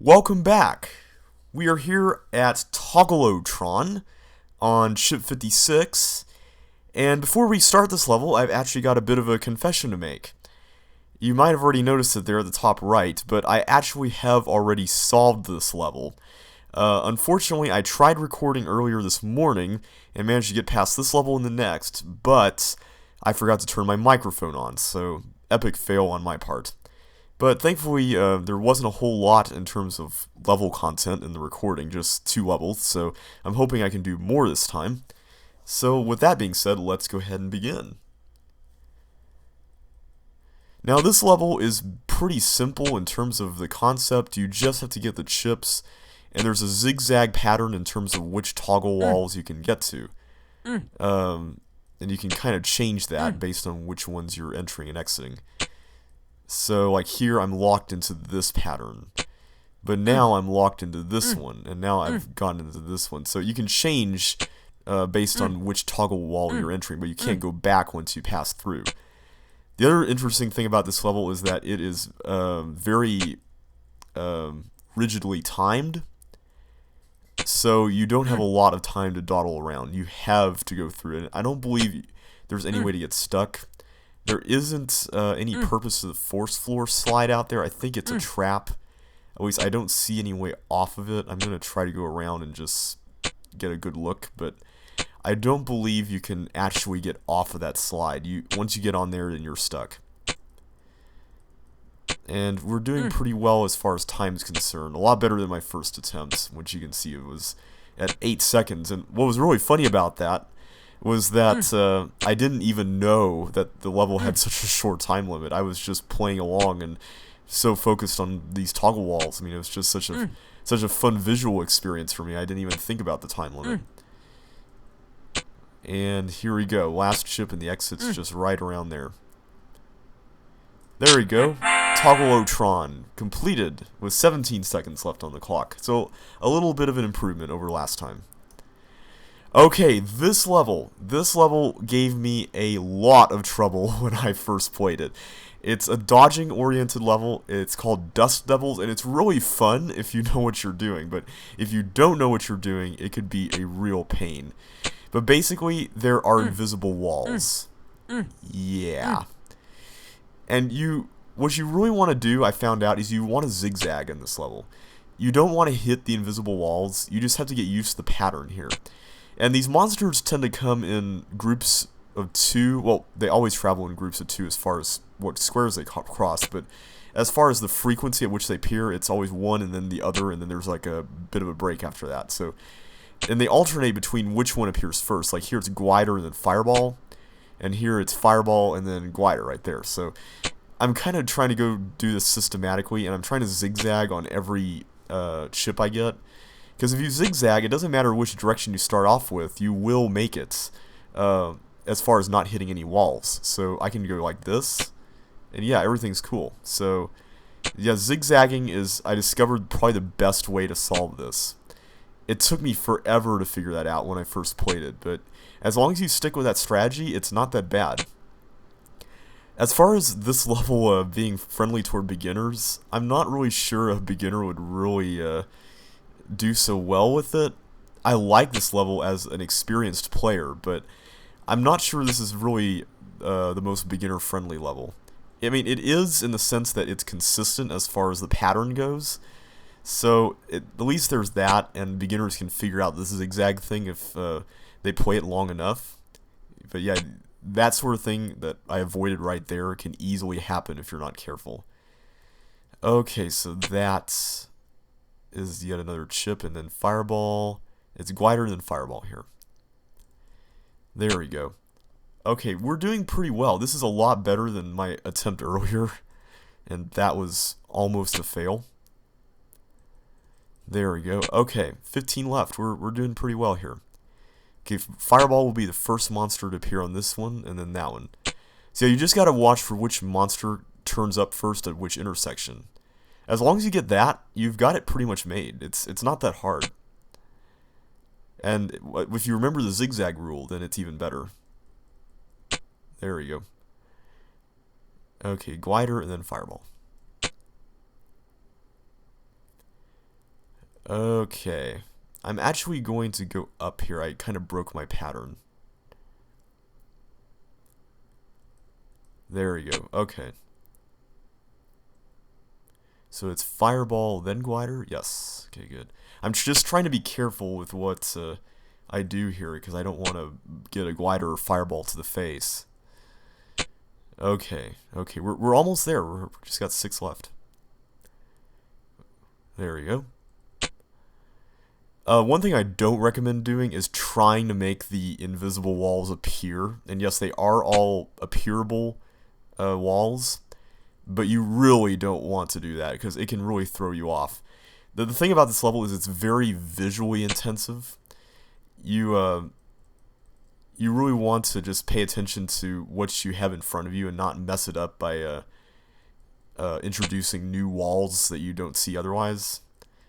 Welcome back. We are here at TOGGLE-O-TRON on Chip56, and before we start this level, I've actually got a bit of a confession to make. You might have already noticed it there at the top right, but I actually have already solved this level. Unfortunately, I tried recording earlier this morning and managed to get past this level and the next, but I forgot to turn my microphone on, so epic fail on my part. But thankfully, there wasn't a whole lot in terms of level content in the recording, just 2 levels, so I'm hoping I can do more this time. So with that being said, let's go ahead and begin. Now this level is pretty simple in terms of the concept. You just have to get the chips, and there's a zigzag pattern in terms of which toggle walls you can get to. And you can kind of change that based on which ones you're entering and exiting. So, like here, I'm locked into this pattern. But now I'm locked into this one, and now I've gone into this one. So you can change based on which toggle wall you're entering, but you can't go back once you pass through. The other interesting thing about this level is that it is very rigidly timed. So you don't have a lot of time to dawdle around. You have to go through it. I don't believe there's any way to get stuck. There isn't any purpose to the force floor slide out there. I think it's a trap. At least I don't see any way off of it. I'm going to try to go around and just get a good look, but I don't believe you can actually get off of that slide. Once you get on there, then you're stuck. And we're doing pretty well as far as time is concerned. A lot better than my first attempt, which you can see it was at 8 seconds. And what was really funny about that was that I didn't even know that the level had such a short time limit. I was just playing along and so focused on these toggle walls. I mean, it was just such a fun visual experience for me. I didn't even think about the time limit. And here we go. Last chip and the exit's just right around there. There we go. TOGGLE-O-TRON completed with 17 seconds left on the clock. So a little bit of an improvement over last time. Okay, this level gave me a lot of trouble when I first played it. It's a dodging-oriented level. It's called Dust Devils, and it's really fun if you know what you're doing. But if you don't know what you're doing, it could be a real pain. But basically, there are invisible walls. Yeah. And what you really want to do, I found out, is you want to zigzag in this level. You don't want to hit the invisible walls. You just have to get used to the pattern here. And these monsters tend to come in groups of 2. Well, they always travel in groups of 2 as far as what squares they cross. But as far as the frequency at which they appear, it's always one and then the other. And then there's like a bit of a break after that. So, and they alternate between which one appears first. Like here it's Glider and then Fireball. And here it's Fireball and then Glider right there. So I'm kind of trying to go do this systematically. And I'm trying to zigzag on every chip I get. Because if you zigzag, it doesn't matter which direction you start off with, you will make it, as far as not hitting any walls. So I can go like this, and yeah, everything's cool. So, yeah, zigzagging is, I discovered, probably the best way to solve this. It took me forever to figure that out when I first played it, but as long as you stick with that strategy, it's not that bad. As far as this level being friendly toward beginners, I'm not really sure a beginner would really do so well with it. I like this level as an experienced player, but I'm not sure this is really the most beginner-friendly level. I mean, it is in the sense that it's consistent as far as the pattern goes, so at least there's that, and beginners can figure out this zigzag thing if they play it long enough. But yeah, that sort of thing that I avoided right there can easily happen if you're not careful. Okay, so that's is yet another chip, and then Fireball. It's Glider and then Fireball here. There we go. Okay, we're doing pretty well. This is a lot better than my attempt earlier, and that was almost a fail. There we go. Okay, 15 left. We're doing pretty well here. Okay, Fireball will be the first monster to appear on this one, and then that one. So yeah, you just gotta watch for which monster turns up first at which intersection. As long as you get that, you've got it pretty much made. It's not that hard. And if you remember the zigzag rule, then it's even better. There we go. Okay, Glider and then Fireball. Okay. I'm actually going to go up here. I kind of broke my pattern. There we go. Okay. So it's fireball, then glider? Yes. Okay, good. I'm just trying to be careful with what I do here, because I don't want to get a glider or fireball to the face. Okay. Okay, we're almost there. We're just got 6 left. There we go. One thing I don't recommend doing is trying to make the invisible walls appear. And yes, they are all appearable walls, but you really don't want to do that because it can really throw you off. The thing about this level is it's very visually intensive. You really want to just pay attention to what you have in front of you and not mess it up by introducing new walls that you don't see otherwise.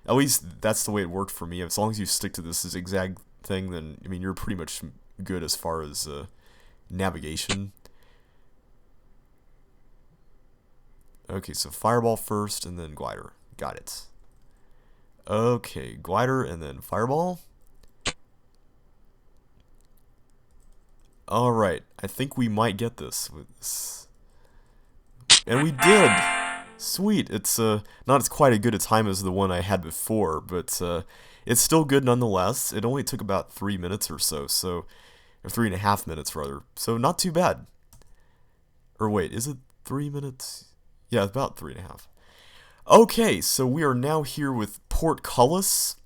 At least that's the way it worked for me. As long as you stick to this zigzag thing, then, I mean, you're pretty much good as far as navigation. Okay, so fireball first, and then glider. Got it. Okay, glider, and then fireball. Alright, I think we might get this. And we did! Sweet. It's not as quite as good a time as the one I had before, but it's still good nonetheless. It only took about 3 minutes or so, or 3.5 minutes rather. So not too bad. Or wait, is it 3 minutes? Yeah, about 3.5. Okay, so we are now here with Portcullis,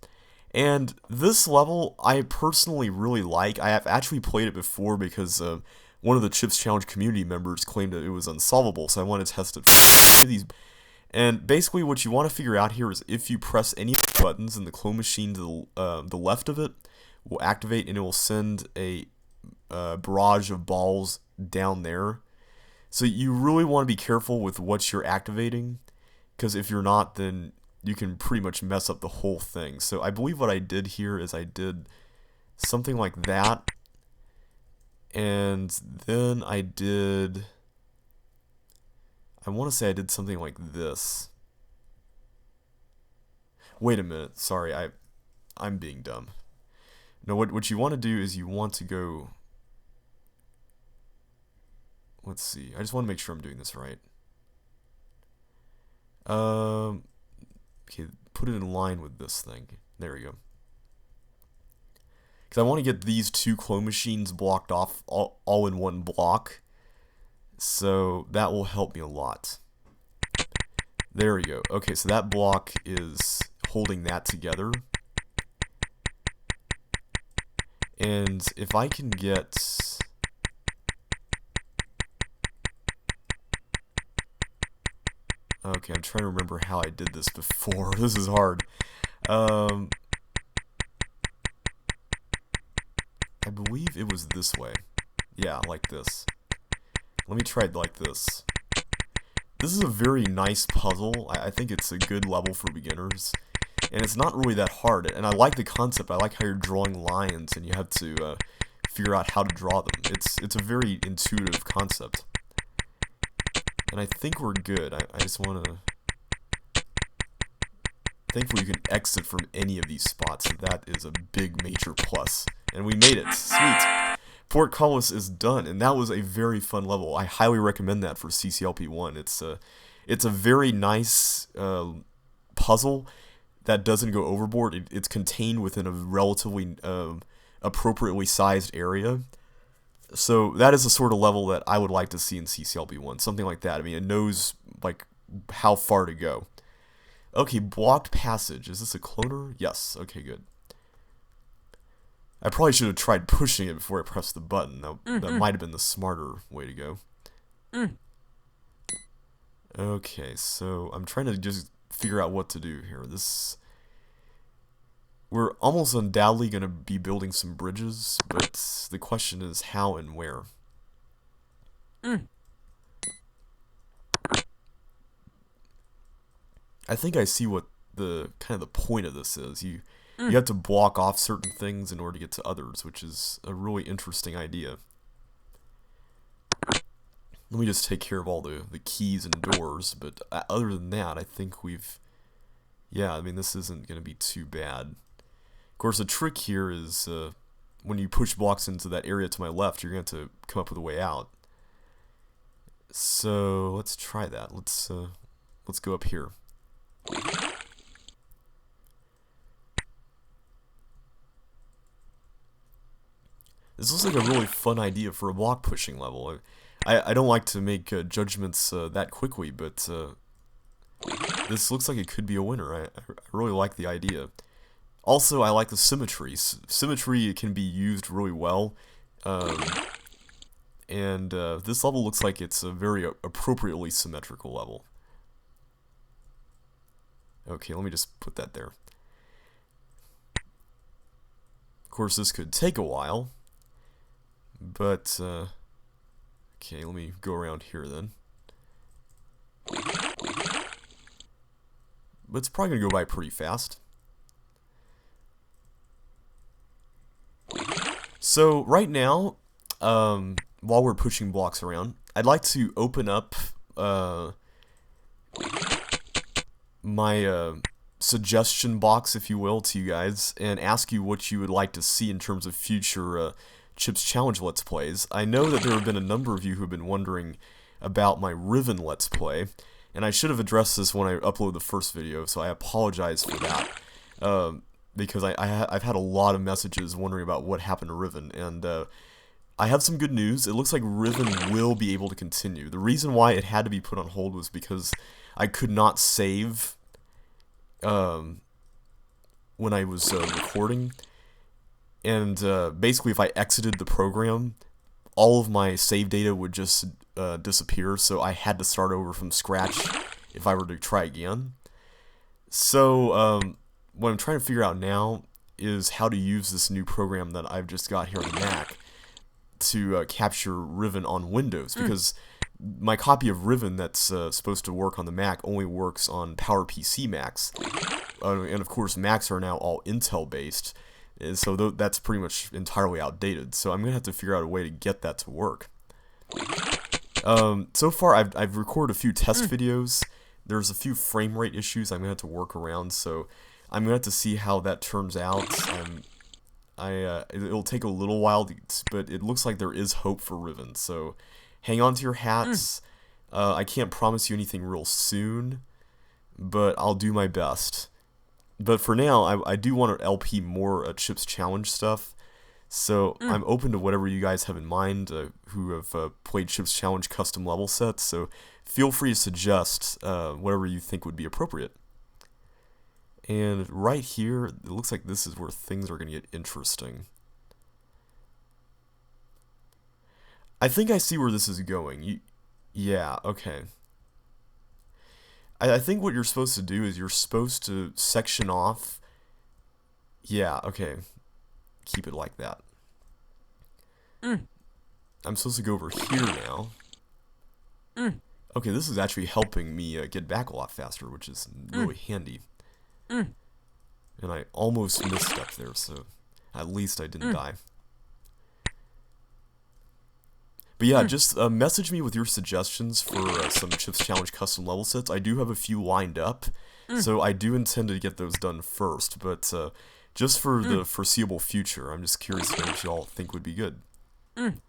and this level I personally really like. I have actually played it before because one of the Chips Challenge community members claimed that it was unsolvable, so I wanted to test it for these. And basically what you want to figure out here is if you press any of the buttons in the clone machine to the left of it, will activate and it will send a barrage of balls down there. So you really want to be careful with what you're activating, because if you're not, then you can pretty much mess up the whole thing. So I believe what I did here is I did something like that, and then I want to say I did something like this. Wait a minute, sorry, I'm being dumb. No, what you want to do is you want to go... Let's see, I just want to make sure I'm doing this right. Okay, put it in line with this thing. There we go. Because I want to get these 2 clone machines blocked off all in one block. So that will help me a lot. There we go. Okay, so that block is holding that together. And if I can get... Okay, I'm trying to remember how I did this before. This is hard. I believe it was this way. Yeah, like this. Let me try it like this. This is a very nice puzzle. I think it's a good level for beginners. And it's not really that hard. And I like the concept. I like how you're drawing lines and you have to figure out how to draw them. It's a very intuitive concept. And I think we're good. I just want to... Thankfully you can exit from any of these spots. So that is a big major plus. And we made it. Sweet. Portcullis is done, and that was a very fun level. I highly recommend that for CCLP1. It's a very nice puzzle that doesn't go overboard. It's contained within a relatively appropriately sized area. So that is the sort of level that I would like to see in CCLP1. Something like that. I mean, it knows like how far to go. Okay, blocked passage. Is this a cloner? Yes. Okay, good. I probably should have tried pushing it before I pressed the button. That might have been the smarter way to go. Okay, so I'm trying to just figure out what to do here. We're almost undoubtedly going to be building some bridges, but the question is how and where. I think I see what the point of this is. You have to block off certain things in order to get to others, which is a really interesting idea. Let me just take care of all the keys and doors, but other than that, I think we've Yeah, I mean, this isn't going to be too bad. Of course, the trick here is when you push blocks into that area to my left, you're going to have to come up with a way out. So let's try that. Let's go up here. This looks like a really fun idea for a block pushing level. I don't like to make judgments that quickly, but this looks like it could be a winner. I really like the idea. Also, I like the symmetry. Symmetry can be used really well. And this level looks like it's a very appropriately symmetrical level. Okay, let me just put that there. Of course, this could take a while. But, okay, let me go around here then. But it's probably going to go by pretty fast. So, right now, while we're pushing blocks around, I'd like to open up my suggestion box, if you will, to you guys, and ask you what you would like to see in terms of future Chip's Challenge Let's Plays. I know that there have been a number of you who have been wondering about my Riven Let's Play, and I should have addressed this when I uploaded the first video, so I apologize for that, because I've had a lot of messages wondering about what happened to Riven, and I have some good news. It looks like Riven will be able to continue. The reason why it had to be put on hold was because I could not save when I was recording. And basically, if I exited the program, all of my save data would just disappear, so I had to start over from scratch if I were to try again. So, what I'm trying to figure out now is how to use this new program that I've just got here on the Mac to capture Riven on Windows, because my copy of Riven that's supposed to work on the Mac only works on PowerPC Macs. And of course, Macs are now all Intel based. So that's pretty much entirely outdated. So I'm going to have to figure out a way to get that to work. So far, I've recorded a few test videos. There's a few frame rate issues I'm going to have to work around. So I'm going to have to see how that turns out. It'll take a little while, but it looks like there is hope for Riven. So hang on to your hats. I can't promise you anything real soon, but I'll do my best. But for now, I do want to LP more Chip's Challenge stuff, so I'm open to whatever you guys have in mind who have played Chip's Challenge custom level sets, so feel free to suggest whatever you think would be appropriate. And right here, it looks like this is where things are going to get interesting. I think I see where this is going. Yeah, okay. I think what you're supposed to do is you're supposed to section off. Yeah, okay. Keep it like that. I'm supposed to go over here now. Okay, this is actually helping me get back a lot faster, which is really handy. And I almost missed up there, so at least I didn't die. But yeah, just message me with your suggestions for some Chip's Challenge custom level sets. I do have a few lined up, so I do intend to get those done first. But just for the foreseeable future, I'm just curious what y'all think would be good. And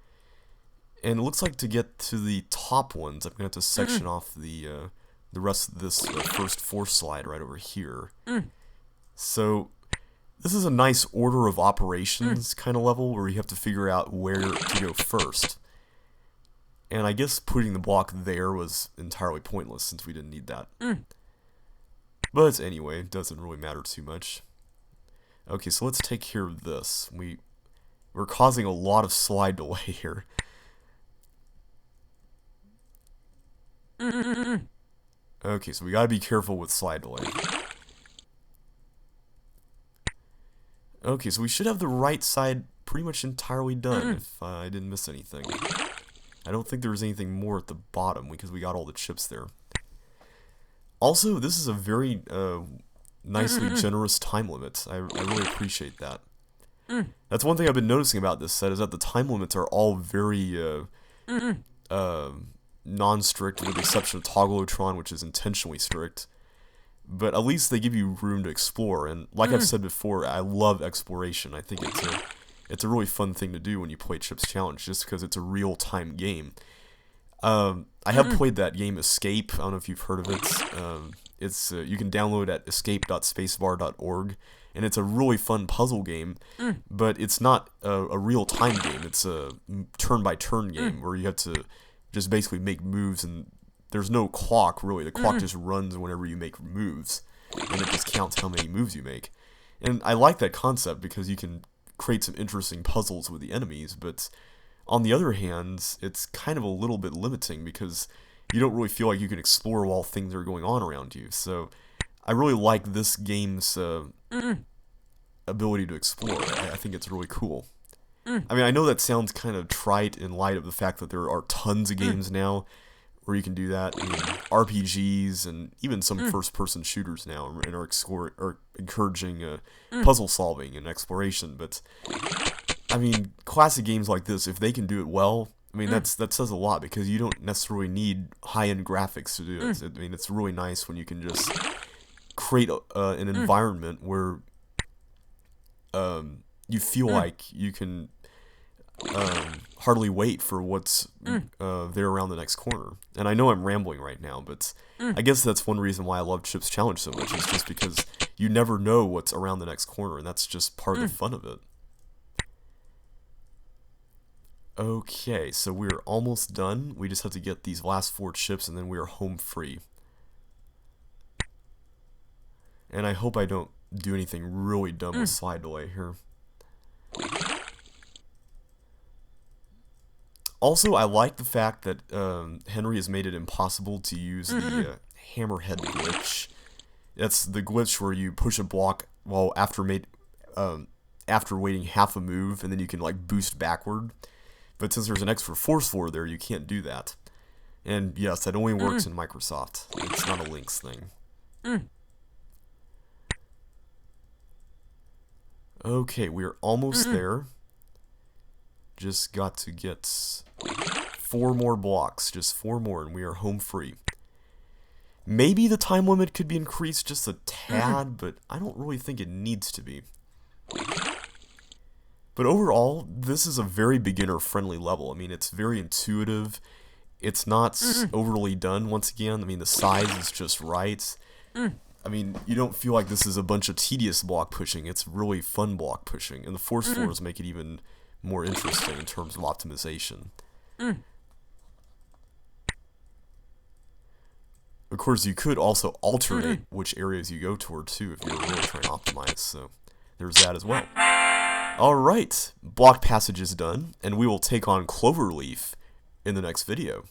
it looks like to get to the top ones, I'm going to have to section off the rest of this first force slide right over here. So this is a nice order of operations kind of level where you have to figure out where to go first. And I guess putting the block there was entirely pointless since we didn't need that. But anyway, it doesn't really matter too much. Okay, so let's take care of this. We're causing a lot of slide delay here. Okay, so we gotta be careful with slide delay. Okay, so we should have the right side pretty much entirely done if I didn't miss anything. I don't think there was anything more at the bottom because we got all the chips there. Also, this is a very nicely generous time limit. I really appreciate that. That's one thing I've been noticing about this set is that the time limits are all very non-strict with the exception of TOGGLE-O-TRON, which is intentionally strict. but at least they give you room to explore. And like I've said before, I love exploration. I think it's a really fun thing to do when you play Chip's Challenge, just because it's a real-time game. I have played that game Escape. I don't know if you've heard of it. It's you can download at escape.spacebar.org, and it's a really fun puzzle game, but it's not a real-time game. It's a turn-by-turn game where you have to just basically make moves, and there's no clock, really. The clock just runs whenever you make moves, and it just counts how many moves you make. And I like that concept because you can create some interesting puzzles with the enemies, but on the other hand, it's kind of a little bit limiting because you don't really feel like you can explore while things are going on around you. So I really like this game's ability to explore. I think it's really cool. I mean, I know that sounds kind of trite in light of the fact that there are tons of games now where you can do that. I mean, RPGs and even some first-person shooters now are encouraging puzzle solving and exploration. But I mean, classic games like this, if they can do it well, I mean, that says a lot, because you don't necessarily need high-end graphics to do it. I mean, it's really nice when you can just create an environment where you feel like you can hardly wait for what's there around the next corner. And I know I'm rambling right now, but I guess that's one reason why I love Chip's Challenge so much, is just because you never know what's around the next corner, and that's just part of the fun of it. Okay, so we're almost done. We just have to get these last 4 chips, and then we are home free. And I hope I don't do anything really dumb with slide delay here. Also, I like the fact that Henry has made it impossible to use the hammerhead glitch. That's the glitch where you push a block while after waiting half a move, and then you can like boost backward. But since there's an extra force floor there, you can't do that. And yes, that only works in Microsoft. It's not a Lynx thing. Okay, we're almost there. Just got to get 4 more blocks. Just 4 more, and we are home free. Maybe the time limit could be increased just a tad, but I don't really think it needs to be. But overall, this is a very beginner-friendly level. I mean, it's very intuitive. It's not overly done, once again. I mean, the size is just right. I mean, you don't feel like this is a bunch of tedious block pushing. It's really fun block pushing. And the force floors make it even more interesting in terms of optimization. Of course, you could also alternate which areas you go toward, too, if you're really trying to optimize. So there's that as well. Alright, block passage is done, and we will take on Cloverleaf in the next video.